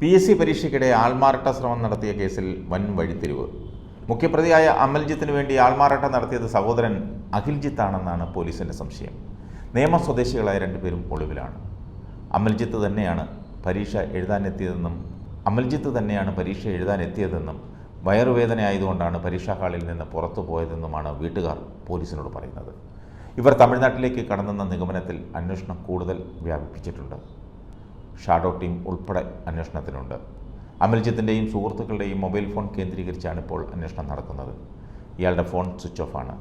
PSC പരീക്ഷയ്ക്കിടെ ആൾമാറാട്ട ശ്രമം നടത്തിയ കേസിൽ വൻ വഴിത്തിരിവ്. മുഖ്യപ്രതിയായ അമൽജിത്തിന് വേണ്ടി ആൾമാറാട്ടം നടത്തിയത് സഹോദരൻ അഖിൽജിത്താണെന്നാണ് പോലീസിൻ്റെ സംശയം. നിയമ സ്വദേശികളായ രണ്ടുപേരും ഒളിവിലാണ്. അമൽജിത്ത് തന്നെയാണ് പരീക്ഷ എഴുതാനെത്തിയതെന്നും വയറുവേദന ആയതുകൊണ്ടാണ് പരീക്ഷാ ഹാളിൽ നിന്ന് പുറത്തു പോയതെന്നുമാണ് വീട്ടുകാർ പോലീസിനോട് പറയുന്നത്. ഇവർ തമിഴ്നാട്ടിലേക്ക് കടന്നെന്ന നിഗമനത്തിൽ അന്വേഷണം കൂടുതൽ വ്യാപിപ്പിച്ചിട്ടുണ്ട്. ഷാഡോ ടീം ഉൾപ്പെടെ അന്വേഷണത്തിനുണ്ട്. അമൽജിത്തിൻ്റെയും സുഹൃത്തുക്കളുടെയും മൊബൈൽ ഫോൺ കേന്ദ്രീകരിച്ചാണ് ഇപ്പോൾ അന്വേഷണം നടക്കുന്നത്. ഇയാളുടെ ഫോൺ സ്വിച്ച് ഓഫ് ആണ്.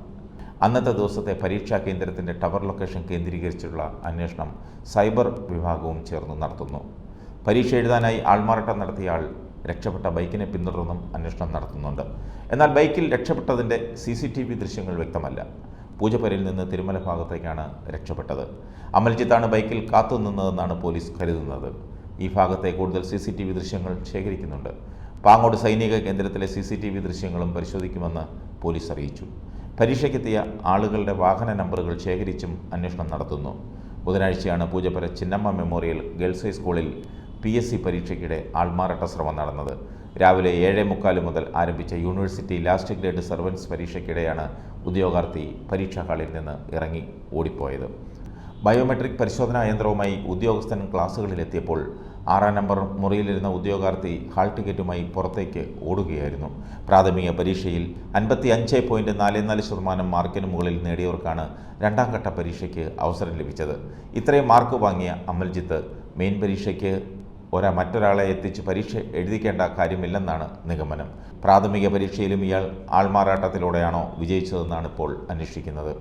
അന്നത്തെ ദിവസത്തെ പരീക്ഷാ കേന്ദ്രത്തിൻ്റെ ടവർ ലൊക്കേഷൻ കേന്ദ്രീകരിച്ചുള്ള അന്വേഷണം സൈബർ വിഭാഗവും ചേർന്ന് നടത്തുന്നു. പരീക്ഷ എഴുതാനായി ആൾമാറാട്ടം നടത്തിയ ആൾ രക്ഷപ്പെട്ട ബൈക്കിനെ പിന്തുടർന്നും അന്വേഷണം നടത്തുന്നുണ്ട്. എന്നാൽ ബൈക്കിൽ രക്ഷപ്പെട്ടതിൻ്റെ CCTV ദൃശ്യങ്ങൾ വ്യക്തമല്ല. പൂജപ്പുരയിൽ നിന്ന് തിരുമല ഭാഗത്തേക്കാണ് രക്ഷപ്പെട്ടത്. അമൽജിത്താണ് ബൈക്കിൽ കാത്തുനിന്നതെന്നാണ് പോലീസ് കരുതുന്നത്. ഈ ഭാഗത്തെ കൂടുതൽ CCTV ദൃശ്യങ്ങൾ ശേഖരിക്കുന്നുണ്ട്. പാങ്ങോട് സൈനിക കേന്ദ്രത്തിലെ CCTV ദൃശ്യങ്ങളും പരിശോധിക്കുമെന്ന് പോലീസ് അറിയിച്ചു. പരീക്ഷയ്ക്കെത്തിയ ആളുകളുടെ വാഹന നമ്പറുകൾ ശേഖരിച്ചും അന്വേഷണം നടത്തുന്നു. ബുധനാഴ്ചയാണ് പൂജപ്പുര ചിന്നമ്മ മെമ്മോറിയൽ ഗേൾസ് ഹൈസ്കൂളിൽ PSC പരീക്ഷയ്ക്കിടെ ആൾമാറാട്ട ശ്രമം നടന്നത്. രാവിലെ 7:45 മുതൽ ആരംഭിച്ച യൂണിവേഴ്സിറ്റി ലാസ്റ്റ് ഗ്രേഡ് സർവൻസ് പരീക്ഷയ്ക്കിടെയാണ് ഉദ്യോഗാർത്ഥി പരീക്ഷാ ഹാളിൽ നിന്ന് ഇറങ്ങി ഓടിപ്പോയത്. ബയോമെട്രിക് പരിശോധനാ യന്ത്രവുമായി ഉദ്യോഗസ്ഥൻ ക്ലാസ്സുകളിലെത്തിയപ്പോൾ 6-ാം നമ്പർ മുറിയിലിരുന്ന ഉദ്യോഗാർത്ഥി ഹാൾ ടിക്കറ്റുമായി പുറത്തേക്ക് ഓടുകയായിരുന്നു. പ്രാഥമിക പരീക്ഷയിൽ 55.44% മാർക്കിന് മുകളിൽ നേടിയവർക്കാണ് 2ാം ഘട്ട പരീക്ഷയ്ക്ക് അവസരം ലഭിച്ചത്. ഇത്രയും മാർക്ക് വാങ്ങിയ അമൽജിത്ത് മെയിൻ പരീക്ഷയ്ക്ക് മറ്റൊരാളെ എത്തിച്ച് പരീക്ഷ എഴുതിക്കേണ്ട കാര്യമില്ലെന്നാണ് നിഗമനം. പ്രാഥമിക പരീക്ഷയിലും ഇയാൾ ആൾമാറാട്ടത്തിലൂടെയാണോ വിജയിച്ചതെന്നാണ് ഇപ്പോൾ അന്വേഷിക്കുന്നത്.